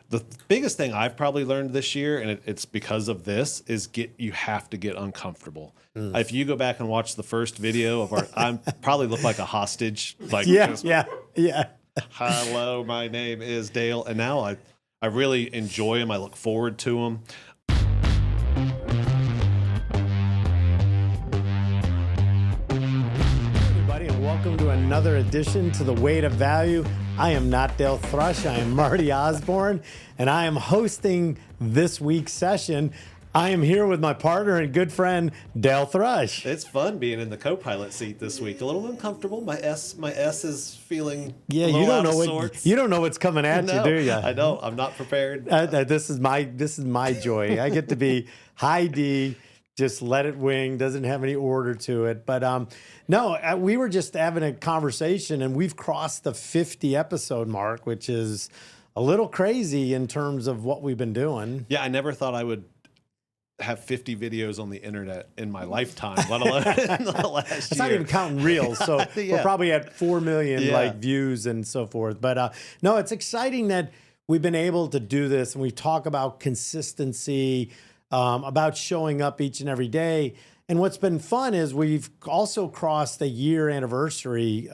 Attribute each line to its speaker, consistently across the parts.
Speaker 1: The biggest thing I've probably learned this year, and it's because of this, is you have to get uncomfortable. If you go back and watch the first video of I probably look like a hostage. Like,
Speaker 2: yeah.
Speaker 1: Hello, my name is Dale. And now I really enjoy them. I look forward to them.
Speaker 2: Everybody, and welcome to another edition to The Weight of Value. I am not Dale Thrush. I am Marty Osborne, and I am hosting this week's session. I am here with my partner and good friend, Dale Thrush.
Speaker 1: It's fun being in the co-pilot seat this week. A little uncomfortable. My S is feeling a little
Speaker 2: you don't
Speaker 1: out
Speaker 2: know
Speaker 1: of sorts.
Speaker 2: you don't know what's coming at
Speaker 1: No,
Speaker 2: you, do you?
Speaker 1: I don't. I'm not prepared.
Speaker 2: This is my joy. I get to be high D, just let it wing. Doesn't have any order to it. But we were just having a conversation, and we've crossed the 50 episode mark, which is a little crazy in terms of what we've been doing.
Speaker 1: Yeah, I never thought I would have 50 videos on the internet in my lifetime, let alone in the last year.
Speaker 2: It's not even counting reels, so we're probably at 4 million views and so forth. But no, it's exciting that we've been able to do this, and we talk about consistency, about showing up each and every day. And what's been fun is we've also crossed the year anniversary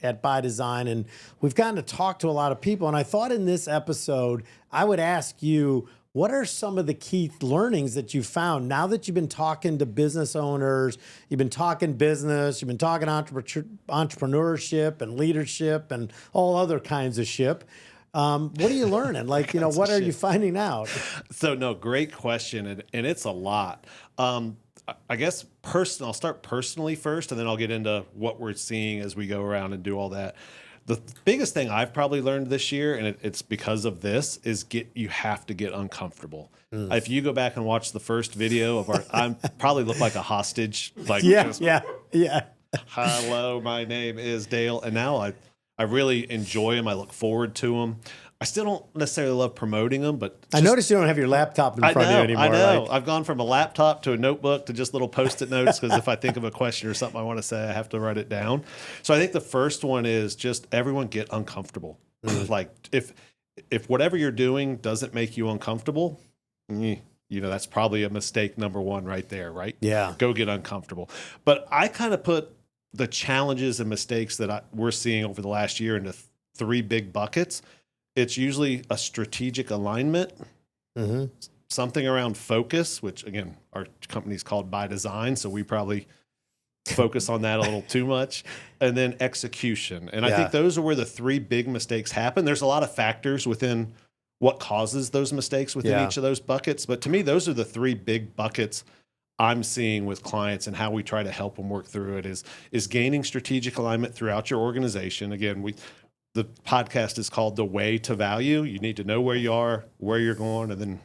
Speaker 2: at By Design, and we've gotten to talk to a lot of people. And I thought in this episode, I would ask you, what are some of the key learnings that you found now that you've been talking to business owners, you've been talking business, you've been talking entrepreneurship and leadership and all other kinds of ship? What are you learning? What are you finding out?
Speaker 1: So, no, great question. And it's a lot. I guess I'll start personally first, and then I'll get into what we're seeing as we go around and do all that. The biggest thing I've probably learned this year, and it's because of this, is you have to get uncomfortable. If you go back and watch the first video of I probably look like a hostage. Like,
Speaker 2: yeah.
Speaker 1: Hello, my name is Dale. And now I really enjoy them. I look forward to them. I still don't necessarily love promoting them, but
Speaker 2: I noticed you don't have your laptop in front of you anymore.
Speaker 1: I know.
Speaker 2: Right?
Speaker 1: I've gone from a laptop to a notebook to just little Post-it notes, because if I think of a question or something I want to say, I have to write it down. So I think the first one is just everyone get uncomfortable. Like if whatever you're doing doesn't make you uncomfortable, that's probably a mistake number one right there, right?
Speaker 2: Yeah.
Speaker 1: Go get uncomfortable. But I kind of put the challenges and mistakes that we're seeing over the last year into three big buckets. It's usually a strategic alignment, something around focus, which, again, our company's called By Design, so we probably focus on that a little too much, and then execution. And I think those are where the three big mistakes happen. There's a lot of factors within what causes those mistakes within each of those buckets, but to me, those are the three big buckets I'm seeing with clients, and how we try to help them work through it is gaining strategic alignment throughout your organization. Again, the podcast is called The Way to Value. You need to know where you are, where you're going, and then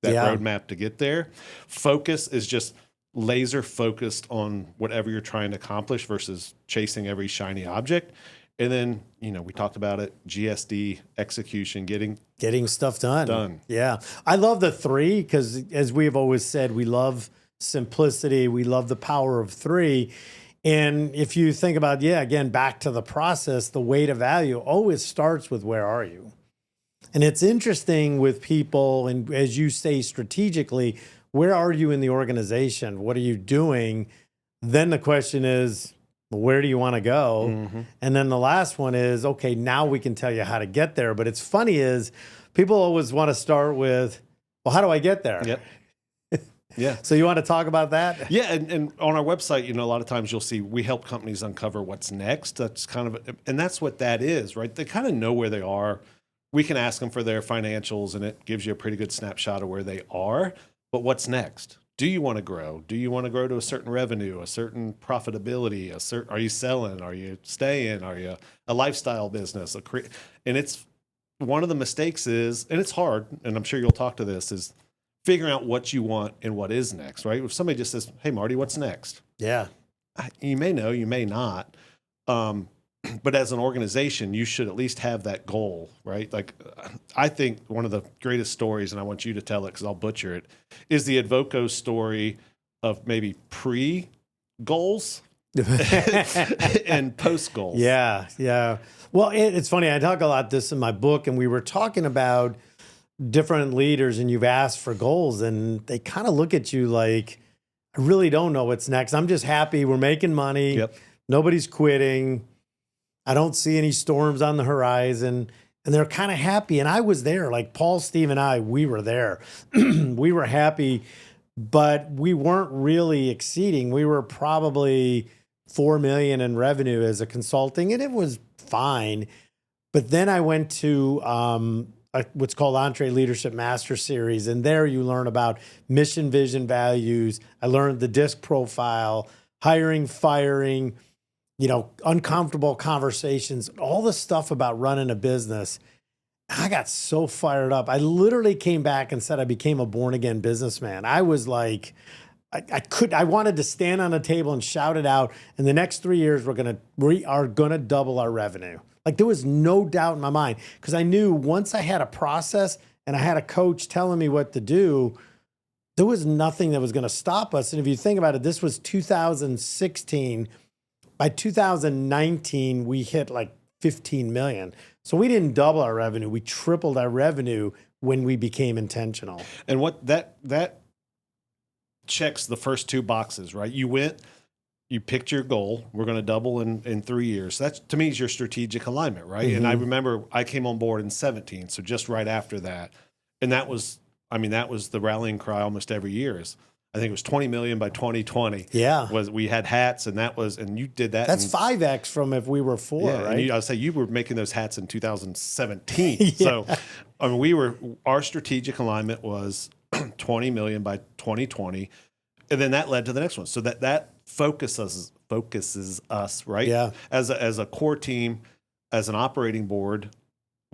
Speaker 1: that roadmap to get there. Focus is just laser focused on whatever you're trying to accomplish versus chasing every shiny object. And then, we talked about it, GSD, execution, getting stuff done.
Speaker 2: Yeah. I love the three, because as we've always said, we love simplicity. We love the power of three. And if you think about, again, back to the process, the way to value always starts with where are you? And it's interesting with people, and as you say strategically, where are you in the organization? What are you doing? Then the question is, where do you want to go? And then the last one is, okay, now we can tell you how to get there. But it's funny is people always want to start with, well, how do I get there?
Speaker 1: Yep. Yeah.
Speaker 2: So you want to talk about that?
Speaker 1: Yeah. And on our website, a lot of times you'll see we help companies uncover what's next. That's and that's what that is, right? They kind of know where they are. We can ask them for their financials, and it gives you a pretty good snapshot of where they are. But what's next? Do you want to grow? Do you want to grow to a certain revenue, a certain profitability? Are you selling? Are you staying? Are you a lifestyle business? And it's one of the mistakes is, and it's hard, and I'm sure you'll talk to this, is figuring out what you want and what is next, right? If somebody just says, hey, Marty, what's next?
Speaker 2: Yeah.
Speaker 1: You may know, you may not. But as an organization, you should at least have that goal, right? Like, I think one of the greatest stories, and I want you to tell it because I'll butcher it, is the Advoco story of maybe pre-goals and post-goals.
Speaker 2: Yeah. Well, it's funny. I talk a lot this in my book, and we were talking about different leaders and you've asked for goals, and they kind of look at you like, I really don't know what's next. I'm just happy we're making money.
Speaker 1: Yep.
Speaker 2: Nobody's quitting. I don't see any storms on the horizon. And they're kind of happy. And I was there, like Paul, Steve, and I, we were there. We were happy, but we weren't really exceeding. We were probably $4 million in revenue as a consulting, and it was fine. But then I went to what's called Entree Leadership Master Series. And there you learn about mission, vision, values. I learned the DISC profile, hiring, firing, uncomfortable conversations, all the stuff about running a business. I got so fired up. I literally came back and said I became a born again businessman. I was like, I wanted to stand on a table and shout it out. In the next 3 years, we are gonna double our revenue. Like there was no doubt in my mind, because I knew once I had a process and I had a coach telling me what to do, there was nothing that was going to stop us. And if you think about it, this was 2016. By 2019, we hit like 15 million. So we didn't double our revenue. We tripled our revenue when we became intentional.
Speaker 1: And what that checks the first two boxes, right? You picked your goal. We're going to double in 3 years. That to me is your strategic alignment, right? Mm-hmm. And I remember I came on board in 17, so just right after that, and that was the rallying cry almost every year. I think it was 20 million by 2020.
Speaker 2: Yeah,
Speaker 1: we had hats, and you did that.
Speaker 2: That's 5x from if we were 4,
Speaker 1: yeah,
Speaker 2: right?
Speaker 1: And I would say you were making those hats in 2017. Yeah. So, our strategic alignment was 20 million by 2020, and then that led to the next one. So that focuses us, right?
Speaker 2: Yeah.
Speaker 1: As a core team, as an operating board,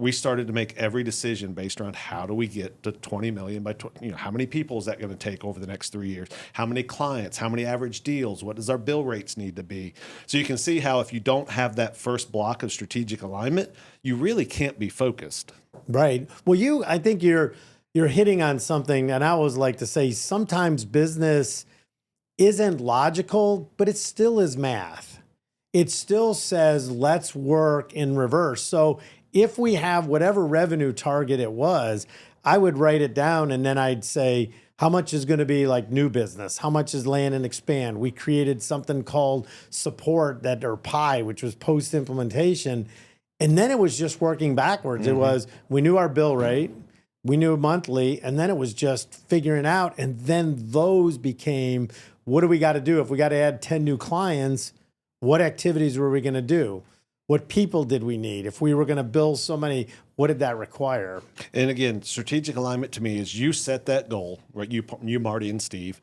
Speaker 1: we started to make every decision based around how do we get to 20 million by how many people is that going to take over the next 3 years? How many clients? How many average deals? What does our bill rates need to be? So you can see how if you don't have that first block of strategic alignment, you really can't be focused.
Speaker 2: Right. Well, I think you're hitting on something, and I always like to say sometimes business isn't logical, but it still is math. It still says, let's work in reverse. So if we have whatever revenue target it was, I would write it down and then I'd say, how much is going to be like new business? How much is land and expand? We created something called support or PI, which was post-implementation. And then it was just working backwards. Mm-hmm. It was, we knew our bill rate, we knew monthly, and then it was just figuring out. And then those became, what do we got to do? If we got to add 10 new clients, what activities were we going to do? What people did we need? If we were going to bill so many, what did that require?
Speaker 1: And again, strategic alignment to me is you set that goal, right? You, Marty, and Steve,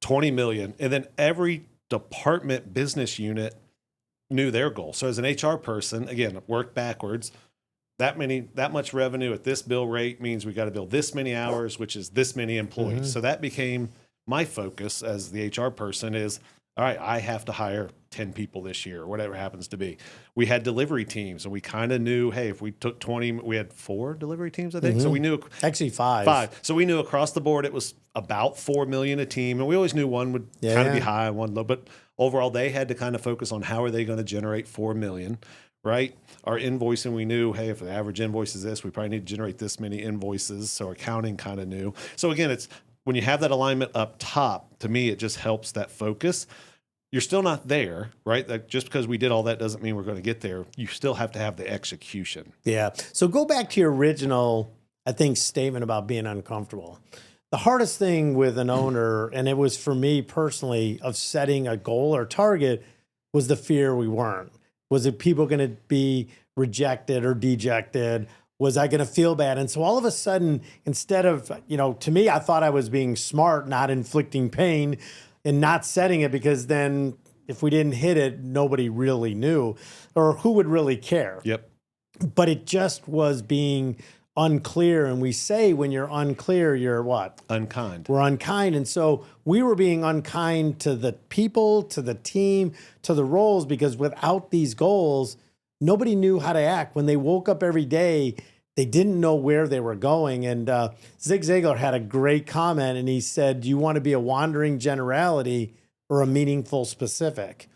Speaker 1: 20 million. And then every department business unit knew their goal. So as an HR person, again, work backwards. That much revenue at this bill rate means we got to bill this many hours, which is this many employees. Mm-hmm. So that became my focus as the HR person is, all right, I have to hire 10 people this year, or whatever it happens to be. We had delivery teams, and we kind of knew, hey, if we took 20, we had 4 delivery teams, I think. Mm-hmm. So we knew
Speaker 2: actually 5.
Speaker 1: 5. So we knew across the board it was about 4 million a team, and we always knew one would kind of be high and one low. But overall, they had to kind of focus on how are they going to generate 4 million, right? Our invoicing, we knew, hey, if the average invoice is this, we probably need to generate this many invoices. So accounting kind of knew. So again, it's when you have that alignment up top, to me, it just helps that focus. You're still not there, right? Like just because we did all that doesn't mean we're going to get there. You still have to have the execution.
Speaker 2: Yeah. So go back to your original, I think, statement about being uncomfortable. The hardest thing with an owner, and it was for me personally, of setting a goal or target, was the fear we weren't. Was it people going to be rejected or dejected? Was I going to feel bad? And so all of a sudden, instead of, to me, I thought I was being smart, not inflicting pain, and not setting it, because then if we didn't hit it, nobody really knew, or who would really care.
Speaker 1: Yep.
Speaker 2: But it just was being unclear. And we say when you're unclear, you're what?
Speaker 1: Unkind.
Speaker 2: We're unkind. And so we were being unkind to the people, to the team, to the roles, because without these goals, nobody knew how to act. When they woke up every day, they didn't know where they were going. And Zig Ziglar had a great comment, and he said, do you want to be a wandering generality or a meaningful specific?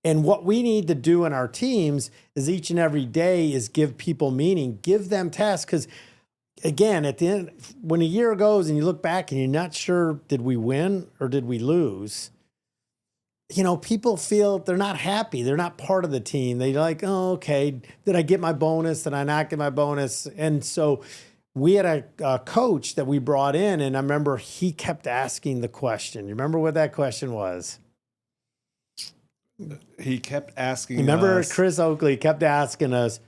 Speaker 2: And what we need to do in our teams is each and every day is give people meaning, give them tasks. Because again, at the end, when a year goes and you look back and you're not sure, did we win or did we lose? People feel they're not happy. They're not part of the team. They're like, oh, okay, did I get my bonus? Did I not get my bonus? And so we had a coach that we brought in, and I remember he kept asking the question. You remember what that question was?
Speaker 1: He kept asking
Speaker 2: Remember
Speaker 1: us,
Speaker 2: Chris Oakley kept asking us,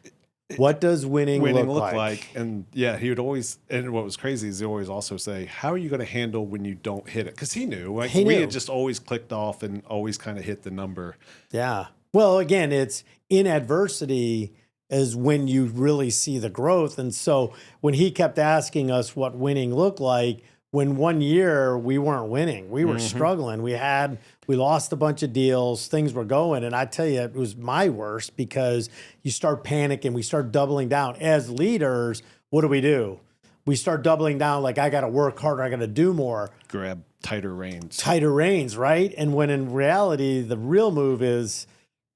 Speaker 2: what does winning look like?
Speaker 1: And yeah, he would always, and what was crazy is he always also say, how are you going to handle when you don't hit it? Because he knew, we had just always clicked off and always kind of hit the number.
Speaker 2: Yeah. Well, again, it's in adversity is when you really see the growth. And so when he kept asking us what winning looked like, when one year we weren't winning, we were struggling. We lost a bunch of deals, things were going. And I tell you, it was my worst because you start panicking, we start doubling down. As leaders, what do? We start doubling down like, I got to work harder, I got to do more.
Speaker 1: Grab tighter reins.
Speaker 2: Tighter reins, right? And when in reality, the real move is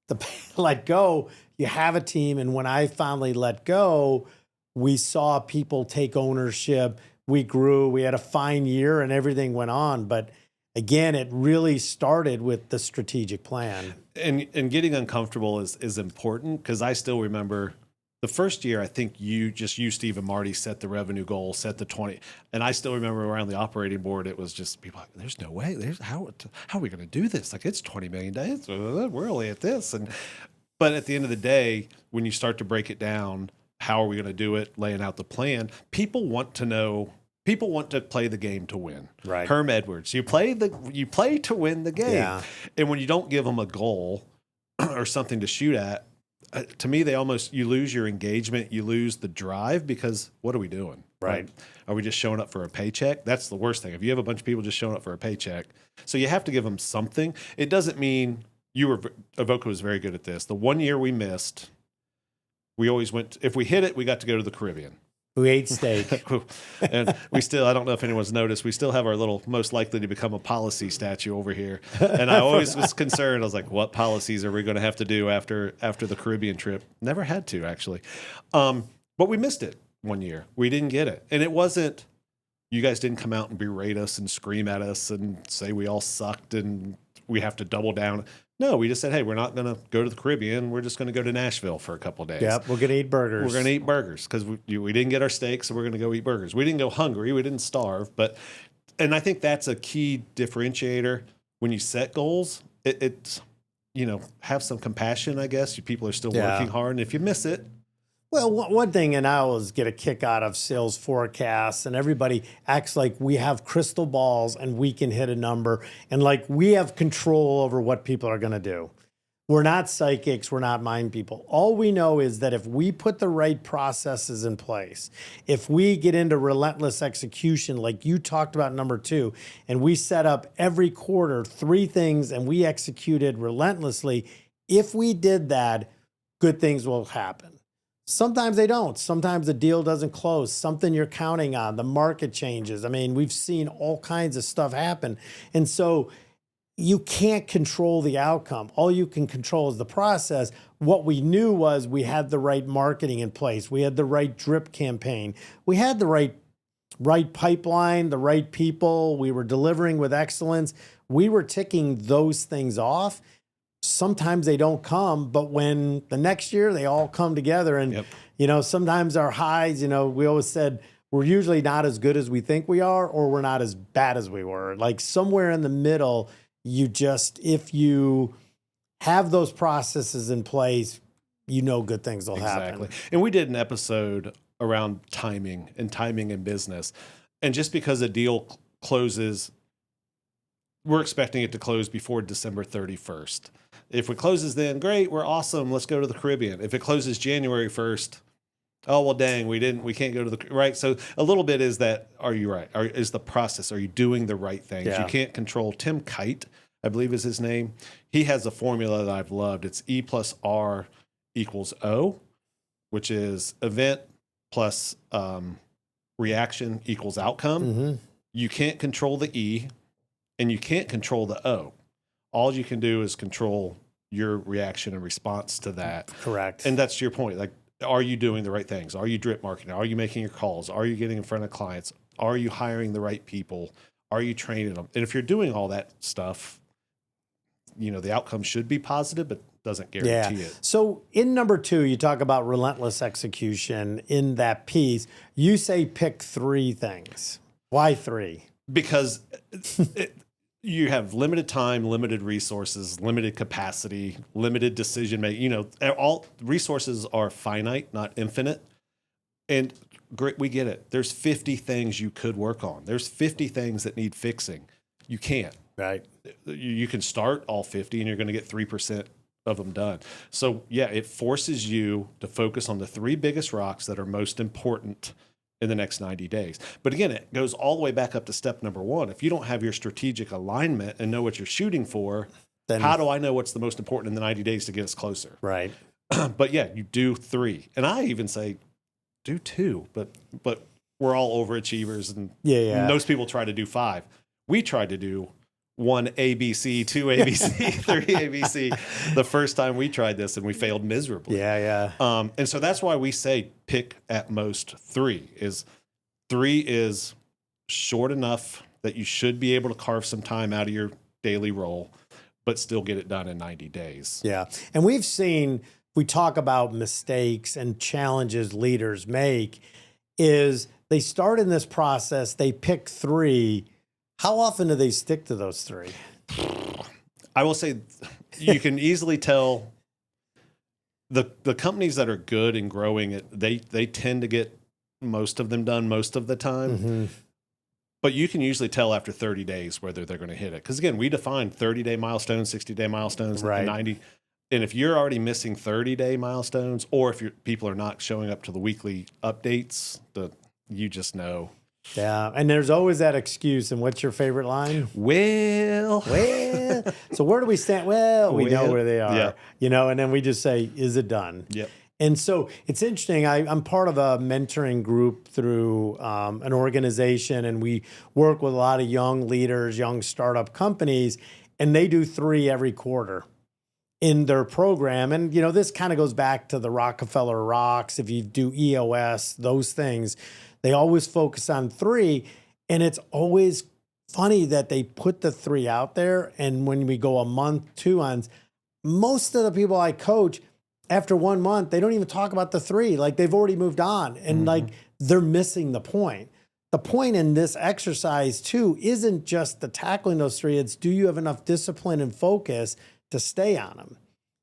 Speaker 2: to let go. You have a team. And when I finally let go, we saw people take ownership. We grew, we had a fine year and everything went on. But again, it really started with the strategic plan.
Speaker 1: And getting uncomfortable is important because I still remember the first year, I think you, Steve, and Marty set the revenue goal, set the 20. And I still remember around the operating board, it was just people like, there's no way. How are we going to do this? Like, it's $20 million. We're only at this. But at the end of the day, when you start to break it down, how are we going to do it, laying out the plan, people want to know. People want to play the game to win.
Speaker 2: Right.
Speaker 1: Herm Edwards, you play to win the game. Yeah. And when you don't give them a goal or something to shoot at, to me, you lose your engagement, you lose the drive because what are we doing?
Speaker 2: Right.
Speaker 1: Are we just showing up for a paycheck? That's the worst thing. If you have a bunch of people just showing up for a paycheck, so you have to give them something. It doesn't mean Avoca was very good at this. The 1 year we missed, we always went, if we hit it, we got to go to the Caribbean.
Speaker 2: We ate steak.
Speaker 1: And we still, I don't know if anyone's noticed, we still have our little most likely to become a policy statue over here. And I always was concerned. I was like, what policies are we going to have to do after the Caribbean trip? Never had to, actually. But we missed it 1 year. We didn't get it. And it wasn't, you guys didn't come out and berate us and scream at us and say we all sucked and we have to double down. No, we just said, hey, we're not going to go to the Caribbean. We're just going to go to Nashville for a couple of days.
Speaker 2: Yep, we're going to eat burgers.
Speaker 1: We're going to eat burgers because we didn't get our steak, so we're going to go eat burgers. We didn't go hungry. We didn't starve. And I think that's a key differentiator when you set goals. It's, have some compassion, I guess. People are still working hard, and if you miss it.
Speaker 2: Well, one thing, and I always get a kick out of sales forecasts, and everybody acts like we have crystal balls and we can hit a number, and like we have control over what people are going to do. We're not psychics. We're not mind people. All we know is that if we put the right processes in place, if we get into relentless execution, like you talked about number 2, and we set up every quarter 3 things and we executed relentlessly, if we did that, good things will happen. Sometimes they don't. Sometimes the deal doesn't close. Something you're counting on, the market changes. I mean, we've seen all kinds of stuff happen. And so you can't control the outcome. All you can control is the process. What we knew was we had the right marketing in place. We had the right drip campaign. We had the right pipeline, the right people. We were delivering with excellence. We were ticking those things off. Sometimes they don't come, but when the next year they all come together and, sometimes our highs, we always said we're usually not as good as we think we are, or we're not as bad as we were. Like somewhere in the middle, if you have those processes in place, good things will happen.
Speaker 1: Exactly. And we did an episode around timing in business. And just because a deal closes, we're expecting it to close before December 31st. If it closes then, great, we're awesome. Let's go to the Caribbean. If it closes January 1st, oh, well, dang, we can't go to the, right? So a little bit is that, are you right? Is the process, are you doing the right things? Yeah. You can't control. Tim Kite, I believe is his name. He has a formula that I've loved. It's E plus R equals O, which is event plus reaction equals outcome. Mm-hmm. You can't control the E and you can't control the O. All you can do is control your reaction and response to that.
Speaker 2: Correct.
Speaker 1: And that's your point. Like Are you doing the right things? Are you drip marketing? Are you making your calls? Are you getting in front of clients? Are you hiring the right people? Are you training them? And if you're doing all that stuff, the outcome should be positive, but doesn't guarantee it.
Speaker 2: So in number 2, you talk about relentless execution in that piece. You say pick 3 things. Why 3?
Speaker 1: Because you have limited time, limited resources, limited capacity, limited decision making. All resources are finite, not infinite. And great, we get it. There's 50 things you could work on. There's 50 things that need fixing. You can't.
Speaker 2: Right.
Speaker 1: You can start all 50 and you're going to get 3% of them done. So yeah, it forces you to focus on the 3 biggest rocks that are most important in the next 90 days. But again, it goes all the way back up to step number 1. If you don't have your strategic alignment and know what you're shooting for, then how do I know what's the most important in the 90 days to get us closer?
Speaker 2: Right.
Speaker 1: But yeah, you do 3. And I even say do 2, but we're all overachievers and most people try to do 5. We tried to do 1 ABC, 2 ABC, 3 ABC the first time we tried this, and we failed miserably. And so that's why we say pick at most 3. 3 is short enough that you should be able to carve some time out of your daily role, but still get it done in 90 days.
Speaker 2: Yeah. And we've seen, we talk about mistakes and challenges leaders make, is they start in this process, they pick 3. How often do they stick to those 3?
Speaker 1: I will say you can easily tell the companies that are good and growing, they tend to get most of them done most of the time. Mm-hmm. But you can usually tell after 30 days whether they're going to hit it. Because again, we define 30-day milestones, 60-day milestones, right. 90. And if you're already missing 30-day milestones, or if people are not showing up to the weekly updates, you just know.
Speaker 2: Yeah, and there's always that excuse. And what's your favorite line?
Speaker 1: Well.
Speaker 2: So where do we stand? Well, we know where they are. Yeah. And then we just say, is it done?
Speaker 1: Yep.
Speaker 2: And so it's interesting. I'm part of a mentoring group through an organization, and we work with a lot of young leaders, young startup companies, and they do 3 every quarter in their program. And, this kind of goes back to the Rockefeller Rocks. If you do EOS, those things, they always focus on 3. And it's always funny that they put the 3 out there. And when we go a month, 2 months, most of the people I coach, after 1 month, they don't even talk about the 3. Like they've already moved on, and they're missing the point. The point in this exercise too isn't just the tackling those 3. It's, do you have enough discipline and focus to stay on them?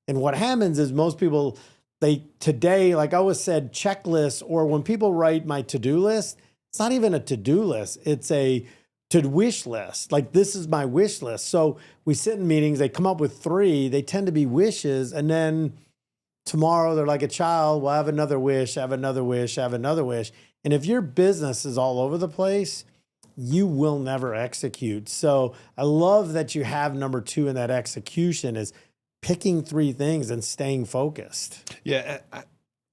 Speaker 2: And what happens is most people, today, like I always said, checklists, or when people write my to-do list, it's not even a to-do list. It's a to-wish list. Like, this is my wish list. So we sit in meetings, they come up with 3, they tend to be wishes, and then tomorrow they're like a child, well, I have another wish, I have another wish, I have another wish. And if your business is all over the place, you will never execute. So I love that you have number 2 in that execution, is picking 3 things and staying focused.
Speaker 1: Yeah.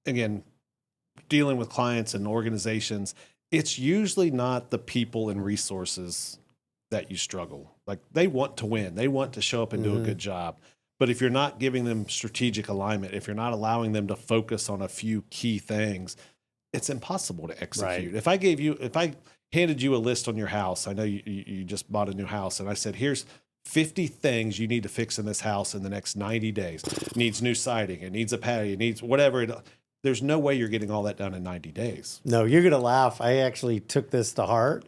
Speaker 1: Again, dealing with clients and organizations, it's usually not the people and resources that you struggle. Like, they want to win. They want to show up and do a good job. But if you're not giving them strategic alignment, if you're not allowing them to focus on a few key things, it's impossible to execute. Right. If I handed you a list on your house, I know you just bought a new house, and I said, here's 50 things you need to fix in this house in the next 90 days. It needs new siding, it needs a patio, it needs whatever. There's no way you're getting all that done in 90 days.
Speaker 2: No, you're going to laugh. I actually took this to heart,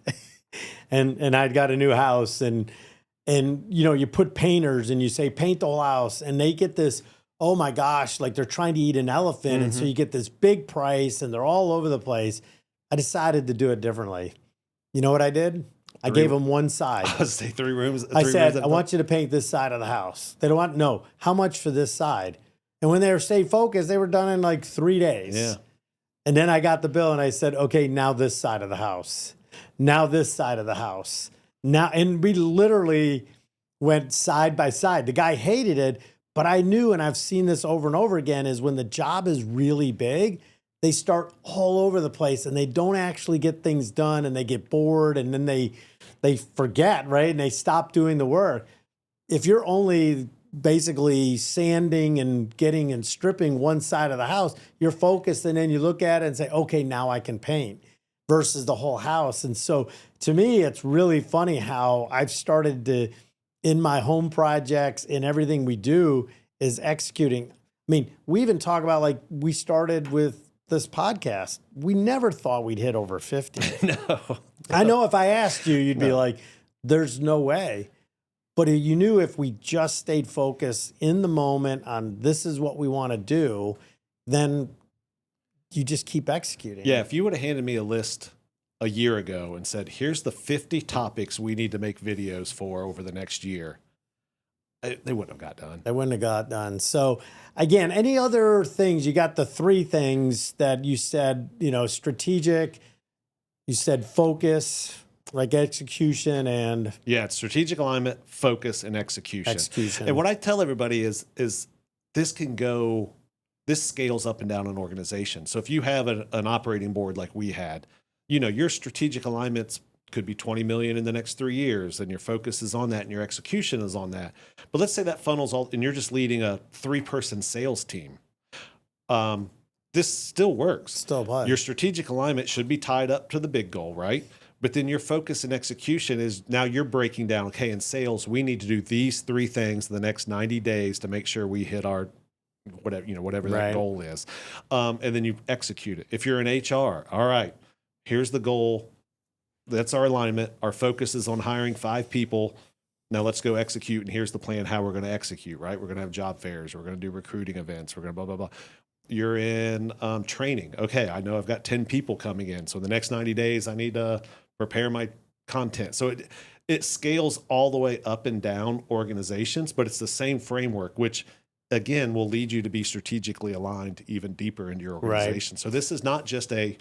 Speaker 2: and I'd got a new house, and you put painters and you say, paint the whole house, and they get this, oh my gosh, like they're trying to eat an elephant. Mm-hmm. And so you get this big price and they're all over the place. I decided to do it differently. You know what I did? I gave them one side.
Speaker 1: I say 3 rooms.
Speaker 2: I said, I want you to paint this side of the house. They don't want, no, how much for this side? And when they were stayed focused, they were done in like 3 days.
Speaker 1: Yeah.
Speaker 2: And then I got the bill and I said, okay, now this side of the house. Now this side of the house. Now, and we literally went side by side. The guy hated it, but I knew, and I've seen this over and over again, is when the job is really big, they start all over the place and they don't actually get things done, and they get bored, and then they forget, right? And they stop doing the work. If you're only basically sanding and getting and stripping one side of the house, you're focused, and then you look at it and say, okay, now I can paint, versus the whole house. And so to me, it's really funny how I've started to, in my home projects, in everything we do, is executing. I mean, we even talk about, like, we started with this podcast. We never thought we'd hit over 50.
Speaker 1: No.
Speaker 2: I know if I asked you, you'd be like, there's no way. But you knew if we just stayed focused in the moment on this is what we want to do, then you just keep executing.
Speaker 1: Yeah, if you would have handed me a list a year ago and said, here's the 50 topics we need to make videos for over the next year, they wouldn't have got done.
Speaker 2: They wouldn't have got done. So again, any other things? You got the 3 things that you said, strategic, you said focus, like execution, and
Speaker 1: it's strategic alignment, focus, and execution. And what I tell everybody is this scales up and down an organization. So if you have an operating board like we had, your strategic alignments could be 20 million in the next 3 years, and your focus is on that and your execution is on that. But let's say that funnels all, and you're just leading a 3-person sales team. This still works.
Speaker 2: Still applies.
Speaker 1: Your strategic alignment should be tied up to the big goal, right? But then your focus and execution is now you're breaking down, okay, in sales, we need to do these 3 things in the next 90 days to make sure we hit our whatever that goal is. And then you execute it. If you're in HR, all right, here's the goal. That's our alignment. Our focus is on hiring 5 people. Now let's go execute. And here's the plan, how we're going to execute, right? We're going to have job fairs. We're going to do recruiting events. We're going to blah, blah, blah. You're in training. Okay, I know I've got 10 people coming in. So the next 90 days, I need to prepare my content. So it scales all the way up and down organizations, but it's the same framework, which again will lead you to be strategically aligned even deeper into your organization. Right. So this is not just a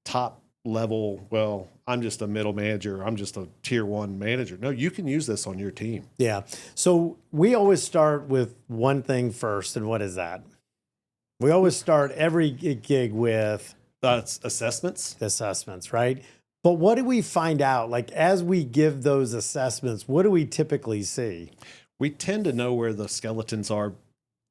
Speaker 1: top level, well, I'm just a middle manager, I'm just a tier 1 manager. No, you can use this on your team.
Speaker 2: Yeah. So we always start with one thing first, and what is that? We always start every gig with assessments, right? But what do we find out? Like, as we give those assessments, what do we typically see?
Speaker 1: We tend to know where the skeletons are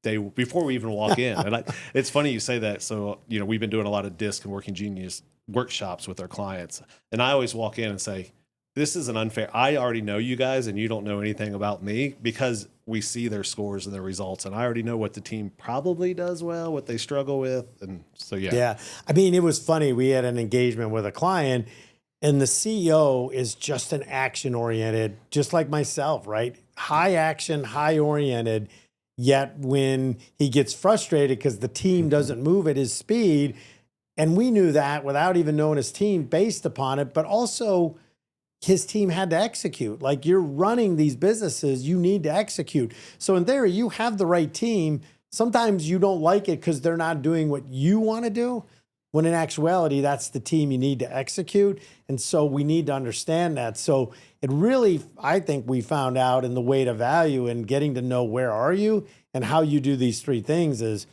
Speaker 1: before we even walk in. And it's funny you say that. So, we've been doing a lot of DISC and Working Genius workshops with our clients. And I always walk in and say, this isn't unfair. I already know you guys and you don't know anything about me, because we see their scores and their results. And I already know what the team probably does well, what they struggle with. And so, yeah.
Speaker 2: Yeah. I mean, it was funny. We had an engagement with a client, and the CEO is just an action-oriented, just like myself, right? High action, high oriented. Yet when he gets frustrated because the team doesn't move at his speed, and we knew that without even knowing his team based upon it, but also his team had to execute. Like, you're running these businesses, you need to execute. So in theory, you have the right team. Sometimes you don't like it because they're not doing what you want to do, when in actuality, that's the team you need to execute. And so we need to understand that. So it really, I think we found out in the weight of value and getting to know where are you and how you do these 3 things is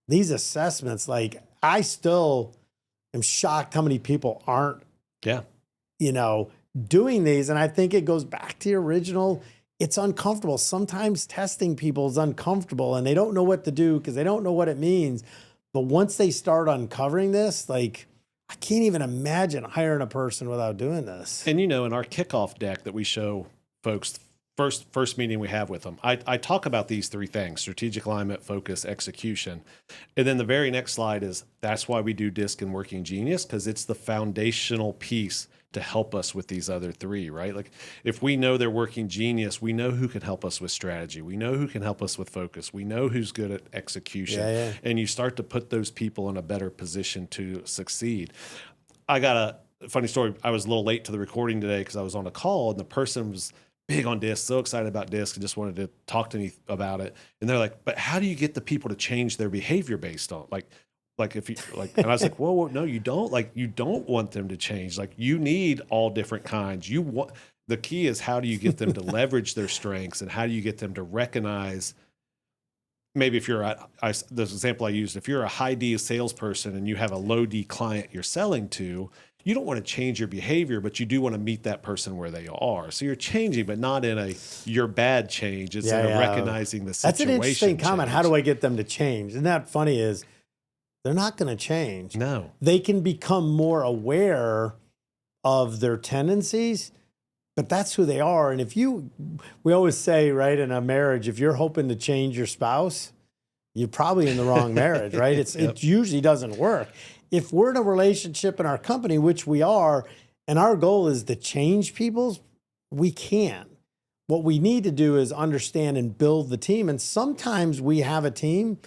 Speaker 2: these assessments. Like, I still am shocked how many people aren't, doing these. And I think it goes back to your original. It's uncomfortable. Sometimes testing people is uncomfortable and they don't know what to do because they don't know what it means. But once they start uncovering this, like, I can't even imagine hiring a person without doing this.
Speaker 1: And, in our kickoff deck that we show folks, first meeting we have with them, I talk about these 3 things: strategic alignment, focus, execution. And then the very next slide is, that's why we do DISC and Working Genius, because it's the foundational piece to help us with these other 3, right? Like, if we know they're Working Genius, we know who can help us with strategy. We know who can help us with focus. We know who's good at execution. Yeah. And you start to put those people in a better position to succeed. I got a funny story. I was a little late to the recording today because I was on a call, and the person was big on DISC, so excited about DISC, and just wanted to talk to me about it. And they're like, but how do you get the people to change their behavior based on, like if you and I was like, whoa, no, you don't. Like, you don't want them to change. Like, you need all different kinds. The key is, how do you get them to leverage their strengths, and how do you get them to recognize, maybe if you're the example I used, if you're a high D salesperson and you have a low D client you're selling to, you don't want to change your behavior, but you do want to meet that person where they are. So you're changing, but not in a you're bad change. It's in a recognizing the situation.
Speaker 2: That's an interesting comment. How do I get them to change? Isn't that funny is they're not going to change.
Speaker 1: No.
Speaker 2: They can become more aware of their tendencies, but that's who they are. And we always say, right, in a marriage, if you're hoping to change your spouse, you're probably in the wrong marriage, right? It usually doesn't work. If we're in a relationship in our company, which we are, and our goal is to change people, we can. What we need to do is understand and build the team. And sometimes we have a team,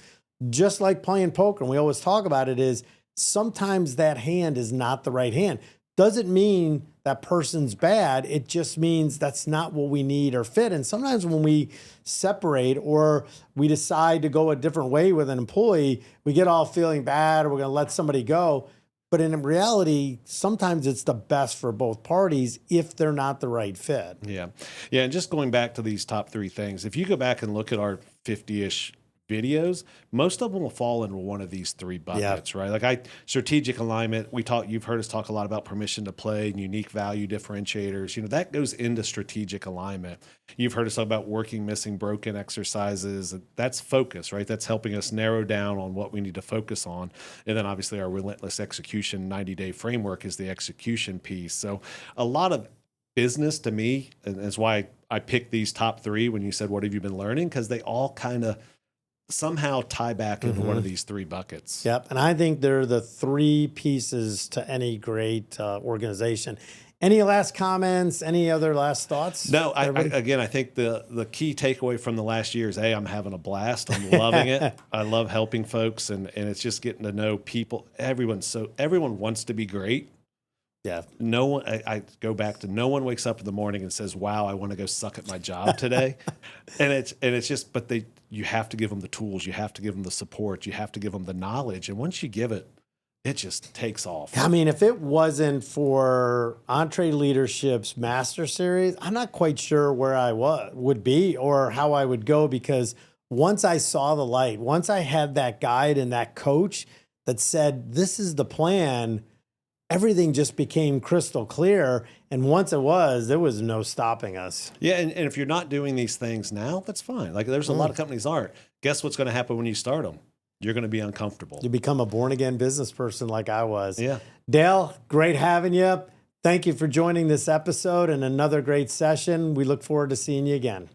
Speaker 2: just like playing poker, and we always talk about it, is sometimes that hand is not the right hand. Doesn't mean that person's bad. It just means that's not what we need or fit. And sometimes when we separate or we decide to go a different way with an employee, we get all feeling bad or we're going to let somebody go. But in reality, sometimes it's the best for both parties if they're not the right fit.
Speaker 1: Yeah. Yeah. And just going back to these top 3 things, if you go back and look at our 50-ish videos, most of them will fall into one of these 3 buckets, right? Like strategic alignment, you've heard us talk a lot about permission to play and unique value differentiators. That goes into strategic alignment. You've heard us talk about working, missing, broken exercises. That's focus, right? That's helping us narrow down on what we need to focus on. And then obviously our relentless execution 90-day framework is the execution piece. So a lot of business to me, and that's why I picked these top 3 when you said, what have you been learning? Because they all kind of somehow tie back into one of these 3 buckets.
Speaker 2: Yep. And I think they're the 3 pieces to any great organization. Any last comments? Any other last thoughts?
Speaker 1: No, I think the key takeaway from the last year is, I'm having a blast. I'm loving it. I love helping folks, and it's just getting to know people. Everyone wants to be great.
Speaker 2: Yeah.
Speaker 1: No one. I go back to no one wakes up in the morning and says, "Wow, I want to go suck at my job today," and it's just. But you have to give them the tools. You have to give them the support. You have to give them the knowledge. And once you give it, it just takes off.
Speaker 2: I mean, if it wasn't for EntreLeadership's Master Series, I'm not quite sure where I would be or how I would go, because once I saw the light, once I had that guide and that coach that said, this is the plan, everything just became crystal clear. And once there was no stopping us.
Speaker 1: Yeah. And if you're not doing these things now, that's fine. Like there's a lot of companies aren't. Guess what's going to happen when you start them? You're going to be uncomfortable.
Speaker 2: You become a born again business person like I was.
Speaker 1: Yeah.
Speaker 2: Dale, great having you. Thank you for joining this episode and another great session. We look forward to seeing you again.